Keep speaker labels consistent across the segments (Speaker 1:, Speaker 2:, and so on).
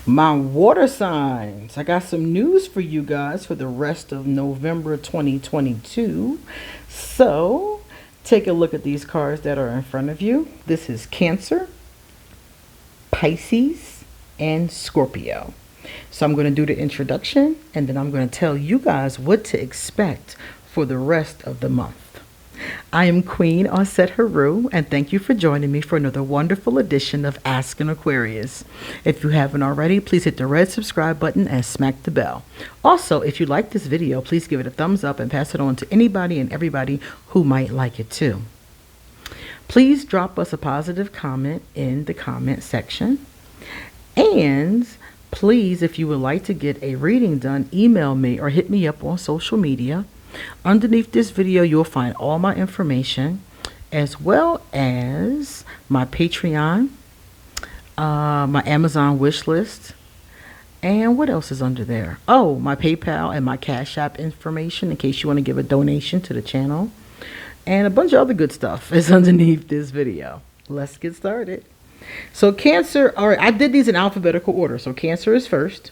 Speaker 1: My water signs. I got some news for you guys for the rest of November 2022. So, take a look at these cards that are in front of you. This is Cancer, Pisces, and Scorpio. So, I'm going to do the introduction and then I'm going to tell you guys what to expect for the rest of the month. I am QueenAusetHeru, and thank you for joining me for another wonderful edition of Ask an Aquarius. If you haven't already, please hit the red subscribe button and smack the bell. Also, if you like this video, please give it a thumbs up and pass it on to anybody and everybody who might like it too. Please drop us a positive comment in the comment section. And please, if you would like to get a reading done, email me or hit me up on social media. Underneath this video, you'll find all my information, as well as my Patreon, my Amazon wish list, and what else is under there? Oh, my PayPal and my Cashapp information in case you want to give a donation to the channel. And a bunch of other good stuff is underneath this video. Let's get started. So Cancer, all right, I did these in alphabetical order. So Cancer is first.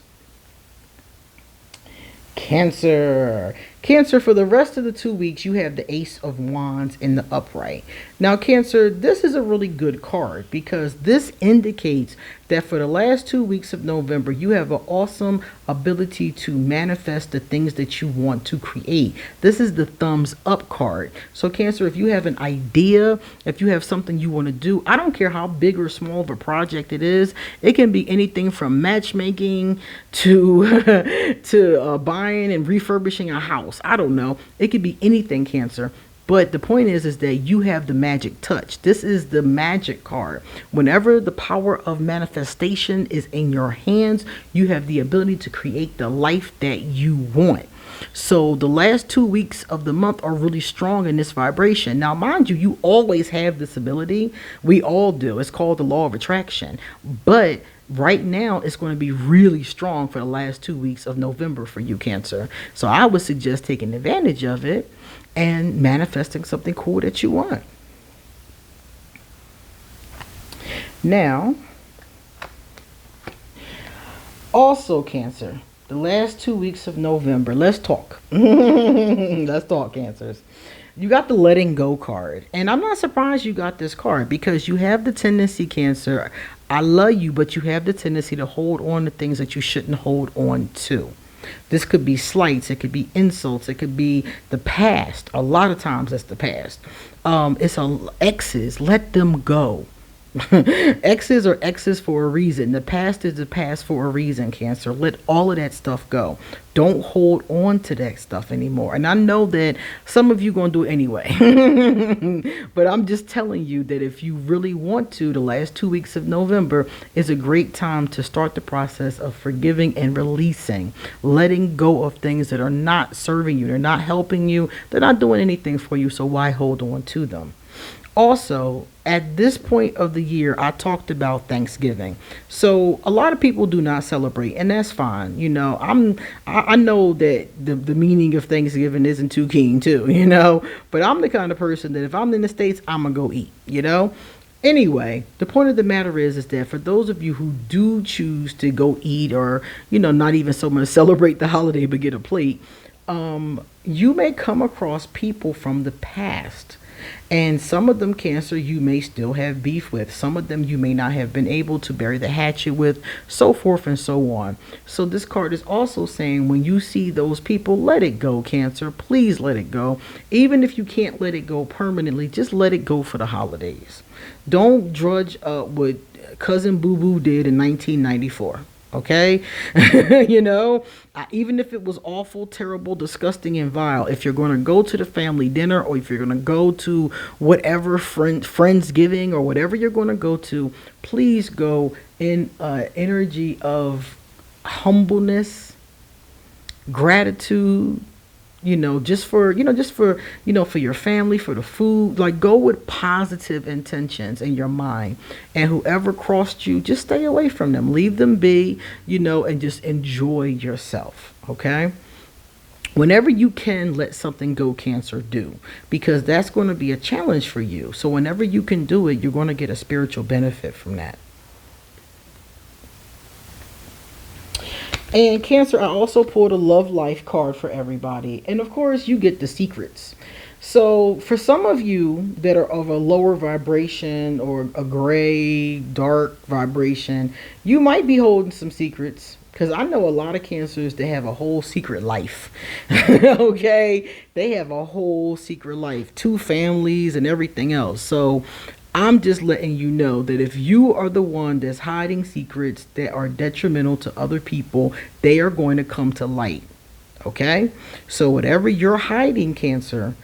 Speaker 1: Cancer. Cancer, for the rest of the 2 weeks, you have the Ace of Wands in the upright. Now, Cancer, this is a really good card because this indicates that for the last 2 weeks of November, you have an awesome ability to manifest the things that you want to create. This is the thumbs up card. So, Cancer, if you have an idea, if you have something you want to do, I don't care how big or small of a project it is. It can be anything from matchmaking to buying and refurbishing a house. I don't know. It could be anything, Cancer. But the point is that you have the magic touch. This is the magic card. Whenever the power of manifestation is in your hands, you have the ability to create the life that you want. So the last 2 weeks of the month are really strong in this vibration. Now, mind you, you always have this ability. We all do. It's called the law of attraction. But right now, it's going to be really strong for the last 2 weeks of November for you, Cancer. So I would suggest taking advantage of it and manifesting something cool that you want. Now, also, Cancer, the last 2 weeks of November, let's talk. Let's talk, Cancers. You got the letting go card. And I'm not surprised you got this card because you have the tendency, Cancer. I love you, but you have the tendency to hold on to things that you shouldn't hold on to. This could be slights. It could be insults. It could be the past. A lot of times it's the past. It's exes. Let them go. Exes are exes for a reason. The past is the past for a reason, Cancer. Let all of that stuff go. Don't hold on to that stuff anymore. And I know that some of you going to do it anyway. But I'm just telling you that if you really want to, the last 2 weeks of November is a great time to start the process of forgiving and releasing. Letting go of things that are not serving you. They're not helping you. They're not doing anything for you. So why hold on to them? Also, at this point of the year, I talked about Thanksgiving. So a lot of people do not celebrate, and that's fine. You know, I know that the meaning of Thanksgiving isn't too keen too, you know, but I'm the kind of person that if I'm in the States, I'm gonna go eat, you know. Anyway, the point of the matter is that for those of you who do choose to go eat or, you know, not even so much celebrate the holiday but get a plate, you may come across people from the past. And some of them, Cancer, you may still have beef with. Some of them you may not have been able to bury the hatchet with, so forth and so on. So this card is also saying when you see those people, let it go, Cancer. Please let it go. Even if you can't let it go permanently, just let it go for the holidays. Don't drudge up what Cousin Boo Boo did in 1994. Okay, you know, even if it was awful, terrible, disgusting, and vile, if you're going to go to the family dinner or if you're going to go to whatever Friendsgiving or whatever you're going to go to, please go in energy of humbleness, gratitude, you know, just for your family, for the food. Like, go with positive intentions in your mind, and whoever crossed you, just stay away from them, leave them be, you know, and just enjoy yourself. Okay, whenever you can let something go, Cancer, do, because that's going to be a challenge for you. So whenever you can do it, you're going to get a spiritual benefit from that. And Cancer, I also pulled a love life card for everybody. And of course, you get the secrets. So for some of you that are of a lower vibration or a gray, dark vibration, you might be holding some secrets. Because I know a lot of Cancers that have a whole secret life. Okay? They have a whole secret life. 2 families and everything else. So I'm just letting you know that if you are the one that's hiding secrets that are detrimental to other people, they are going to come to light. Okay? So whatever you're hiding, Cancer,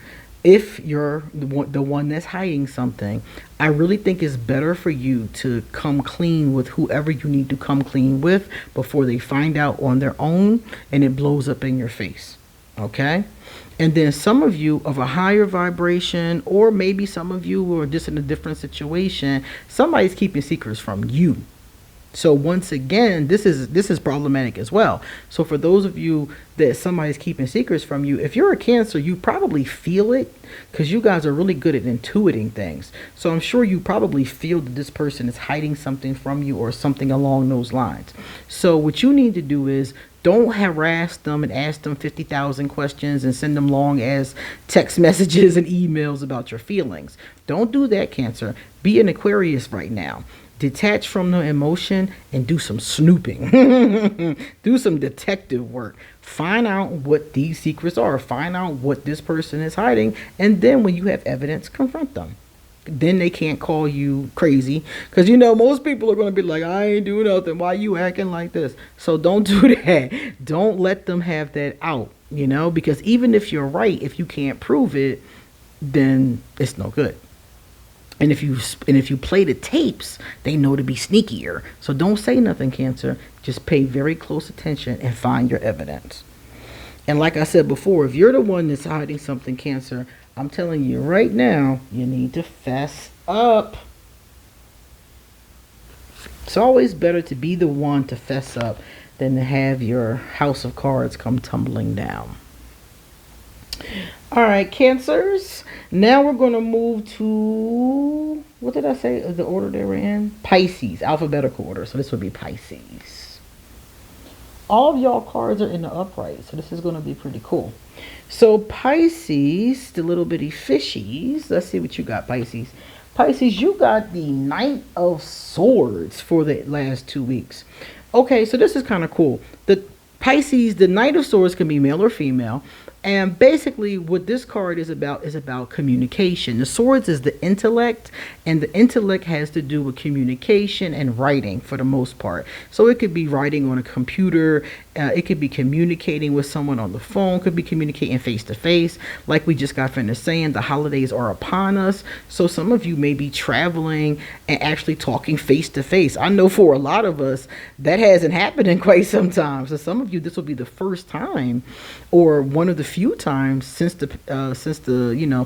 Speaker 1: if you're the one that's hiding something, I really think it's better for you to come clean with whoever you need to come clean with before they find out on their own and it blows up in your face. Okay? And then some of you of a higher vibration, or maybe some of you who are just in a different situation, somebody's keeping secrets from you. So once again, this is problematic as well. So for those of you that somebody's keeping secrets from you, if you're a Cancer, you probably feel it because you guys are really good at intuiting things. So I'm sure you probably feel that this person is hiding something from you or something along those lines. So what you need to do is don't harass them and ask them 50,000 questions and send them long as text messages and emails about your feelings. Don't do that, Cancer. Be an Aquarius right now. Detach from the emotion and do some snooping. Do some detective work. Find out what these secrets are. Find out what this person is hiding. And then when you have evidence, confront them. Then they can't call you crazy. Because, you know, most people are going to be like, I ain't doing nothing. Why you acting like this? So don't do that. Don't let them have that out, you know, because even if you're right, if you can't prove it, then it's no good. And if you play the tapes, they know to be sneakier. So don't say nothing, Cancer. Just pay very close attention and find your evidence. And like I said before, if you're the one that's hiding something, Cancer, I'm telling you right now, you need to fess up. It's always better to be the one to fess up than to have your house of cards come tumbling down. All right, Cancers. Now we're going to move to, what did I say? The order they were in? Pisces, alphabetical order. So this would be Pisces. All of y'all cards are in the upright. So this is going to be pretty cool. So Pisces, the little bitty fishies. Let's see what you got, Pisces. Pisces, you got the Knight of Swords for the last 2 weeks. Okay, so this is kind of cool. The Pisces, the Knight of Swords can be male or female. And basically what this card is about communication. The swords is the intellect, and the intellect has to do with communication and writing for the most part. So it could be writing on a computer. It could be communicating with someone on the phone. Could be communicating face to face. Like we just got finished saying, the holidays are upon us. So some of you may be traveling and actually talking face to face. I know for a lot of us, that hasn't happened in quite some time. So some of you, this will be the first time or one of the few times since the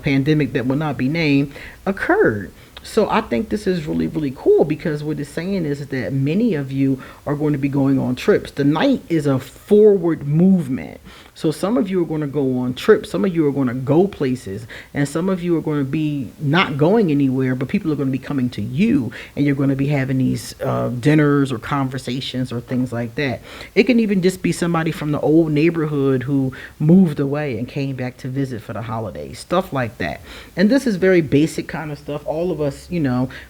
Speaker 1: pandemic that will not be named occurred. So I think this is really, really cool because what it's saying is that many of you are going to be going on trips. The Knight is a forward movement. So some of you are going to go on trips. Some of you are going to go places. And some of you are going to be not going anywhere, but people are going to be coming to you. And you're going to be having these dinners or conversations or things like that. It can even just be somebody from the old neighborhood who moved away and came back to visit for the holidays. Stuff like that. And this is very basic kind of stuff. All of us,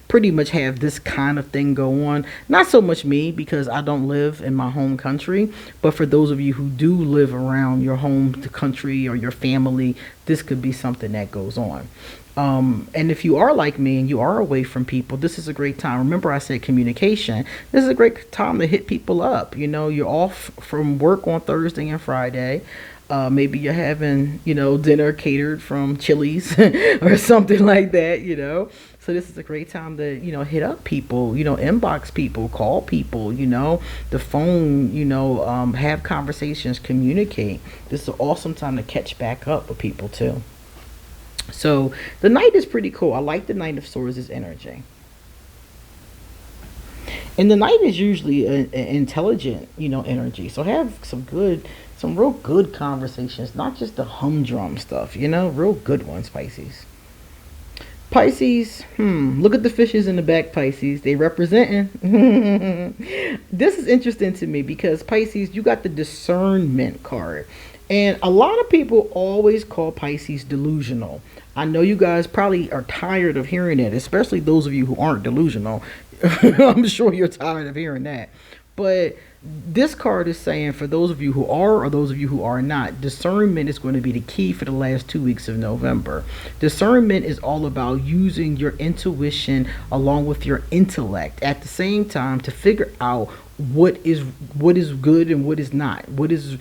Speaker 1: pretty much have this kind of thing go on. Not so much me because I don't live in my home country. But for those of you who do live around your home country or your family, this could be something that goes on. And if you are like me and you are away from people, this is a great time. Remember I said communication. This is a great time to hit people up. You're off from work on Thursday and Friday. Maybe you're having, dinner catered from Chili's or something like that, So this is a great time to, hit up people, inbox people, call people, the phone, have conversations, communicate. This is an awesome time to catch back up with people too. So the Knight is pretty cool. I like the Knight of Swords' energy. And the Knight is usually an intelligent, energy. So have some real good conversations, not just the humdrum stuff, real good ones, Pisces. Pisces, look at the fishes in the back, Pisces. They representing. This is interesting to me because Pisces, you got the discernment card. And a lot of people always call Pisces delusional. I know you guys probably are tired of hearing it, especially those of you who aren't delusional. I'm sure you're tired of hearing that. But this card is saying for those of you who are or those of you who are not, discernment is going to be the key for the last 2 weeks of November. Discernment is all about using your intuition along with your intellect at the same time to figure out what is good and what is not, what is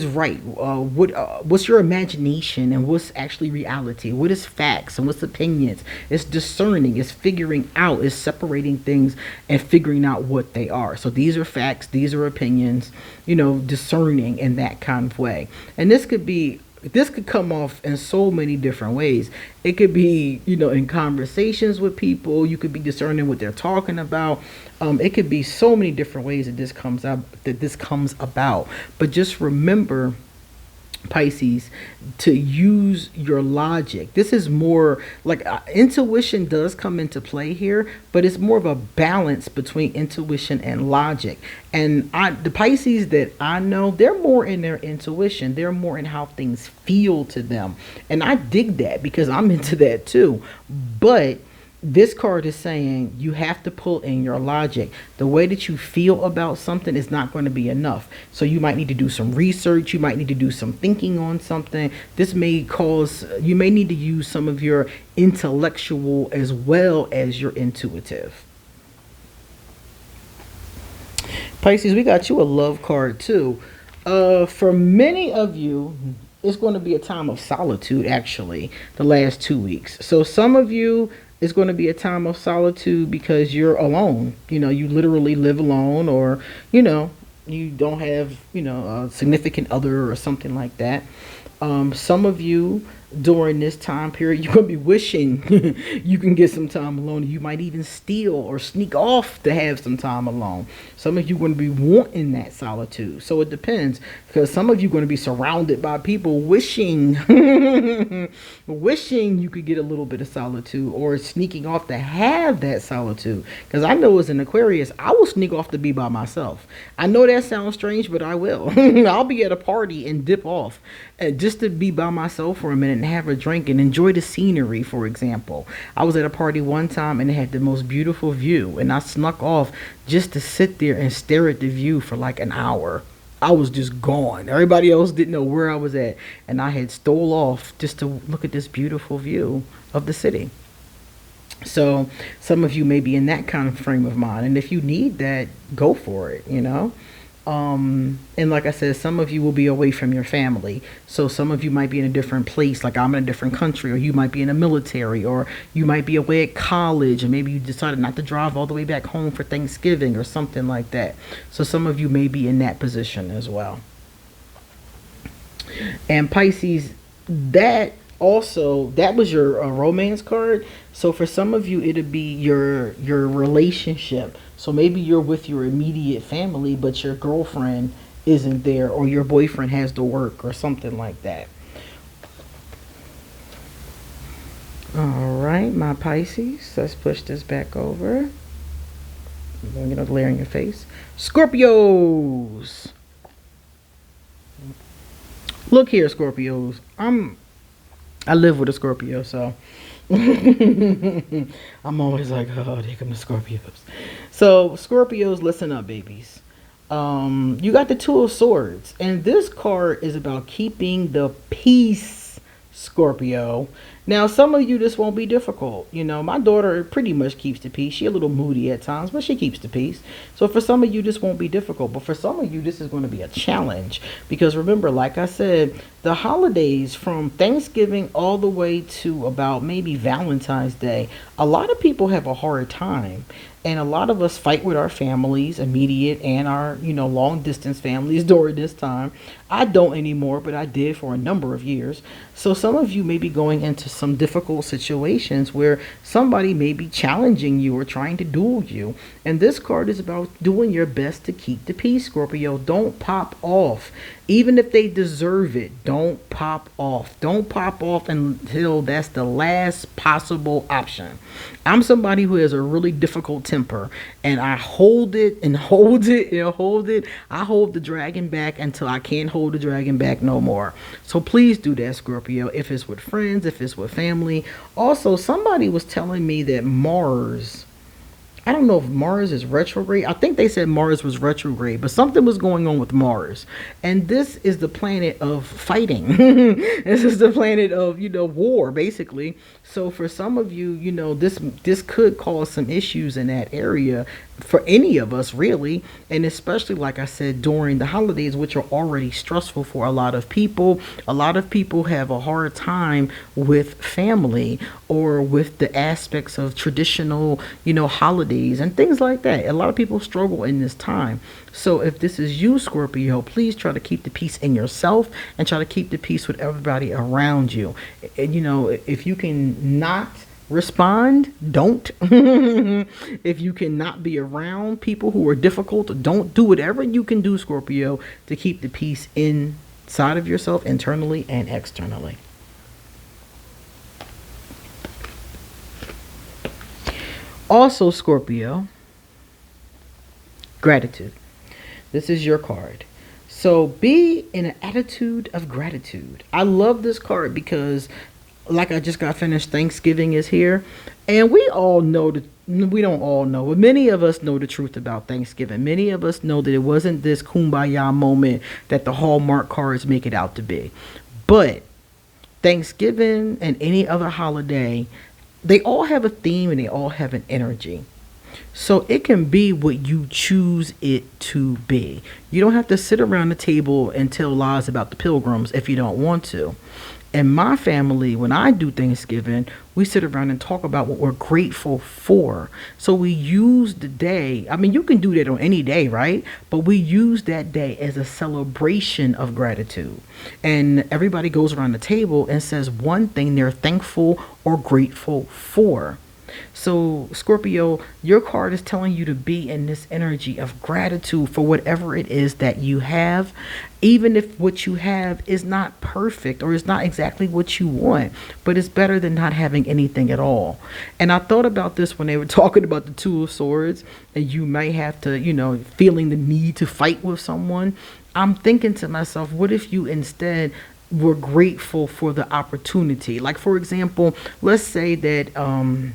Speaker 1: right, what's your imagination and what's actually reality, what is facts and what's opinions. It's discerning, it's figuring out, it's separating things and figuring out what they are. So these are facts, these are opinions, discerning in that kind of way. And this could come off in so many different ways. It could be, in conversations with people. You could be discerning what they're talking about. It could be so many different ways that this comes about. But just remember, Pisces, to use your logic. This is more like intuition does come into play here, but it's more of a balance between intuition and logic. And the Pisces that I know, they're more in their intuition. They're more in how things feel to them. And I dig that because I'm into that too. But this card is saying you have to pull in your logic. The way that you feel about something is not going to be enough. So you might need to do some research. You might need to do some thinking on something. This may cause, you may need to use some of your intellectual as well as your intuitive. Pisces, we got you a love card too. For many of you, it's going to be a time of solitude actually the last 2 weeks. So some of you, it's going to be a time of solitude because you're alone. You literally live alone, or, you don't have, a significant other or something like that. Some of you during this time period, you're going to be wishing you can get some time alone. You might even steal or sneak off to have some time alone. Some of you are going to be wanting that solitude. So it depends, because some of you are going to be surrounded by people wishing wishing you could get a little bit of solitude, or sneaking off to have that solitude. Because I know as an Aquarius, I will sneak off to be by myself. I know that sounds strange, but I will. I'll be at a party and dip off just to be by myself for a minute and have a drink and enjoy the scenery. For example, I was at a party one time and it had the most beautiful view, and I snuck off just to sit there and stare at the view for like an hour. I was just gone. Everybody else didn't know where I was at, and I had stole off just to look at this beautiful view of the city. So some of you may be in that kind of frame of mind, and if you need that, go for it. And like I said, some of you will be away from your family. So some of you might be in a different place, like I'm in a different country, or you might be in the military, or you might be away at college, and maybe you decided not to drive all the way back home for Thanksgiving or something like that. So some of you may be in that position as well. And Pisces, that was your romance card. So for some of you, it'll be your relationship. So maybe you're with your immediate family, but your girlfriend isn't there, or your boyfriend has to work or something like that. All right, my Pisces, let's push this back over. Glare in your face. Scorpios. Look here, Scorpios. I live with a Scorpio, so I'm always like, oh, here come the Scorpios. So Scorpios, listen up, babies. You got the Two of Swords, and this card is about keeping the peace, Scorpio. Now, some of you, this won't be difficult. My daughter pretty much keeps the peace. She's a little moody at times, but she keeps the peace. So for some of you, this won't be difficult. But for some of you, this is going to be a challenge. Because remember, like I said, the holidays from Thanksgiving all the way to about maybe Valentine's Day, a lot of people have a hard time. And a lot of us fight with our families, immediate and our, long distance families during this time. I don't anymore, but I did for a number of years. So some of you may be going into some difficult situations where somebody may be challenging you or trying to duel you. And this card is about doing your best to keep the peace, Scorpio. Don't pop off. Even if they deserve it, don't pop off. Don't pop off until that's the last possible option. I'm somebody who has a really difficult temper, and I hold it and hold it and hold it. I hold the dragon back until I can't hold the dragon back no more. So please do that, Scorpio, if it's with friends, if it's with family. Also, somebody was telling me that Mars, I don't know if Mars is retrograde. I think they said Mars was retrograde, but something was going on with Mars. And this is the planet of fighting. This is the planet of, war, basically. So for some of you, this could cause some issues in that area for any of us, really. And especially, like I said, during the holidays, which are already stressful for a lot of people. A lot of people have a hard time with family or with the aspects of traditional, holidays and things like that. A lot of people struggle in this time. So if this is you, Scorpio, please try to keep the peace in yourself and try to keep the peace with everybody around you. And, if you can not respond, don't. If you cannot be around people who are difficult, don't. Do whatever you can do, Scorpio, to keep the peace inside of yourself, internally and externally. Also, Scorpio, gratitude. This is your card. So be in an attitude of gratitude. I love this card because, like I just got finished, Thanksgiving is here. And we all know that, we don't all know, but many of us know the truth about Thanksgiving. Many of us know that it wasn't this kumbaya moment that the Hallmark cards make it out to be. But Thanksgiving and any other holiday, they all have a theme and they all have an energy. So it can be what you choose it to be. You don't have to sit around the table and tell lies about the pilgrims if you don't want to. In my family, when I do Thanksgiving, we sit around and talk about what we're grateful for. So we use the day. I mean, you can do that on any day, right? But we use that day as a celebration of gratitude. And everybody goes around the table and says one thing they're thankful or grateful for. So Scorpio, your card is telling you to be in this energy of gratitude for whatever it is that you have, even if what you have is not perfect or is not exactly what you want, but it's better than not having anything at all. And I thought about this when they were talking about the Two of Swords, and you may have to, feeling the need to fight with someone. I'm thinking to myself, what if you instead were grateful for the opportunity? Like, for example, let's say that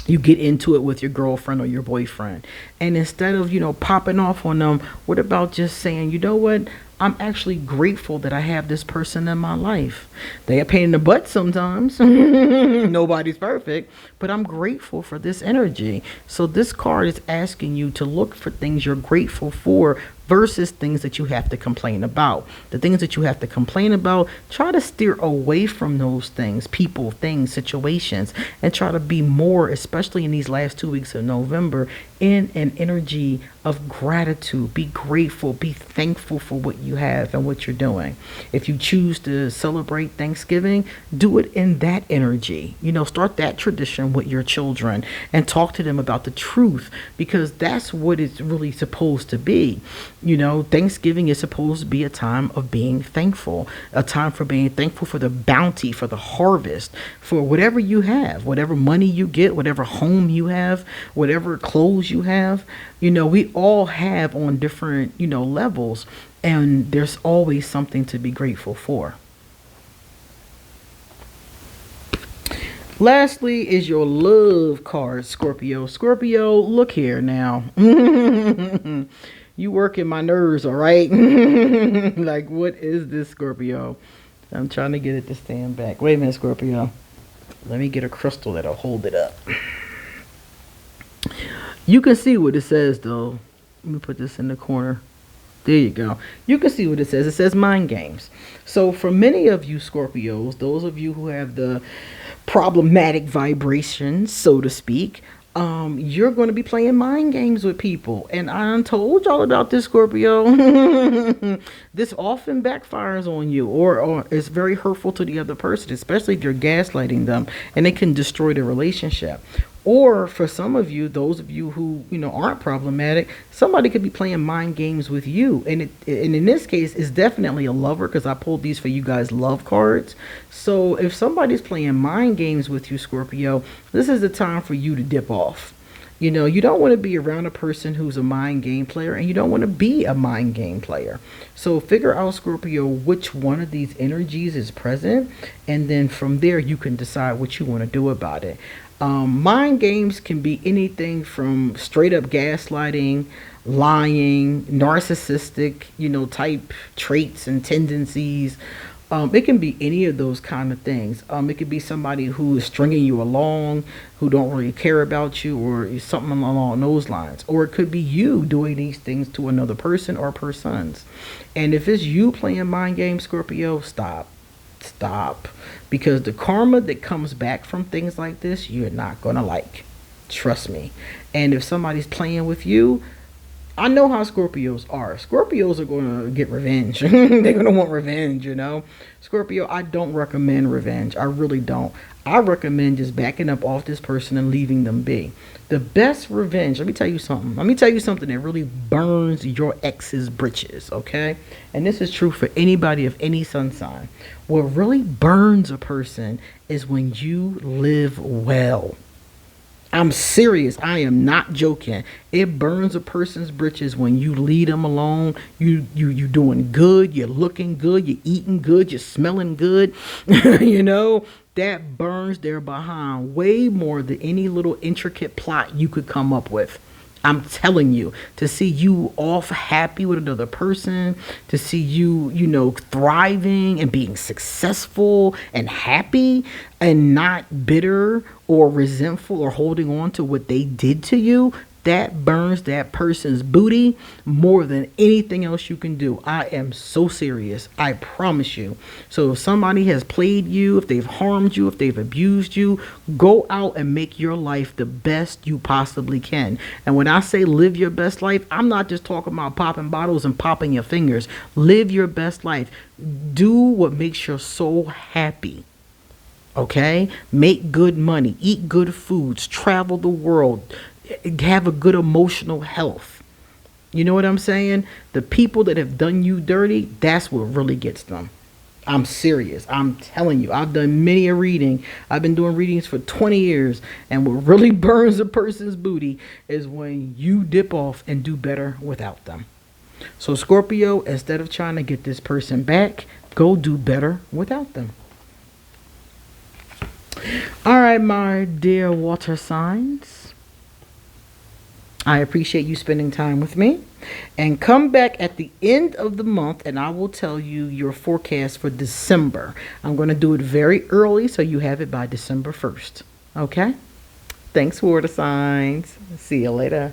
Speaker 1: you get into it with your girlfriend or your boyfriend, and instead of popping off on them, what about just saying, you know what, I'm actually grateful that I have this person in my life. They are pain in the butt sometimes. Nobody's perfect, but I'm grateful for this energy. So this card is asking you to look for things you're grateful for versus things that you have to complain about. The things that you have to complain about, try to steer away from those things, people, things, situations, and try to be more, especially in these last 2 weeks of November, in an energy of gratitude. Be grateful, be thankful for what you have and what you're doing. If you choose to celebrate Thanksgiving, do it in that energy. Start that tradition with your children and talk to them about the truth, because that's what it's really supposed to be. Thanksgiving is supposed to be a time of being thankful, a time for being thankful for the bounty, for the harvest, for whatever you have, whatever money you get, whatever home you have, whatever clothes you have. We all have on different, levels, and there's always something to be grateful for. Lastly is your love card, Scorpio. Scorpio, look here now. You working my nerves, all right? Like, what is this, Scorpio? I'm trying to get it to stand back. Wait a minute, Scorpio. Let me get a crystal that'll hold it up. You can see what it says, though. Let me put this in the corner. There you go. You can see what it says. It says mind games. So for many of you Scorpios, those of you who have the problematic vibrations, so to speak, You're going to be playing mind games with people. And I done told y'all about this, Scorpio. This often backfires on you, or is very hurtful to the other person, especially if you're gaslighting them, and it can destroy the relationship. Or for some of you, those of you who, aren't problematic, somebody could be playing mind games with you. And in this case, it's definitely a lover, because I pulled these for you guys love cards. So if somebody's playing mind games with you, Scorpio, this is the time for you to dip off. You don't want to be around a person who's a mind game player, and you don't want to be a mind game player. So figure out, Scorpio, which one of these energies is present, and then from there you can decide what you want to do about it. Mind games can be anything from straight up gaslighting, lying, narcissistic, type traits and tendencies. It can be any of those kind of things. It could be somebody who is stringing you along, who don't really care about you, or something along those lines. Or it could be you doing these things to another person or persons. And if it's you playing mind games, Scorpio, stop. Because the karma that comes back from things like this, you're not going to like. Trust me. And if somebody's playing with you, I know how Scorpios are. Scorpios are going to get revenge. They're going to want revenge, Scorpio, I don't recommend revenge. I really don't. I recommend just backing up off this person and leaving them be. The best revenge, let me tell you something. Let me tell you something that really burns your ex's britches, okay? And this is true for anybody of any sun sign. What really burns a person is when you live well. I'm serious. I am not joking. It burns a person's britches when you leave them alone. You doing good. You're looking good. You're eating good. You're smelling good. That burns their behind way more than any little intricate plot you could come up with. I'm telling you, to see you off happy with another person, to see you, thriving and being successful and happy and not bitter or resentful or holding on to what they did to you, that burns that person's booty more than anything else you can do. I am so serious. I promise you. So if somebody has played you, if they've harmed you, if they've abused you, go out and make your life the best you possibly can. And when I say live your best life, I'm not just talking about popping bottles and popping your fingers. Live your best life. Do what makes your soul happy. Okay? Make good money. Eat good foods. Travel the world. Have a good emotional health. You know what I'm saying? The people that have done you dirty, that's what really gets them. I'm serious. I'm telling you, I've done many a reading. I've been doing readings for 20 years. And what really burns a person's booty is when you dip off and do better without them. So Scorpio, instead of trying to get this person back, go do better without them. All right, my dear water signs. I appreciate you spending time with me, and come back at the end of the month and I will tell you your forecast for December. I'm going to do it very early so you have it by December 1st. Okay? Thanks, water signs. See you later.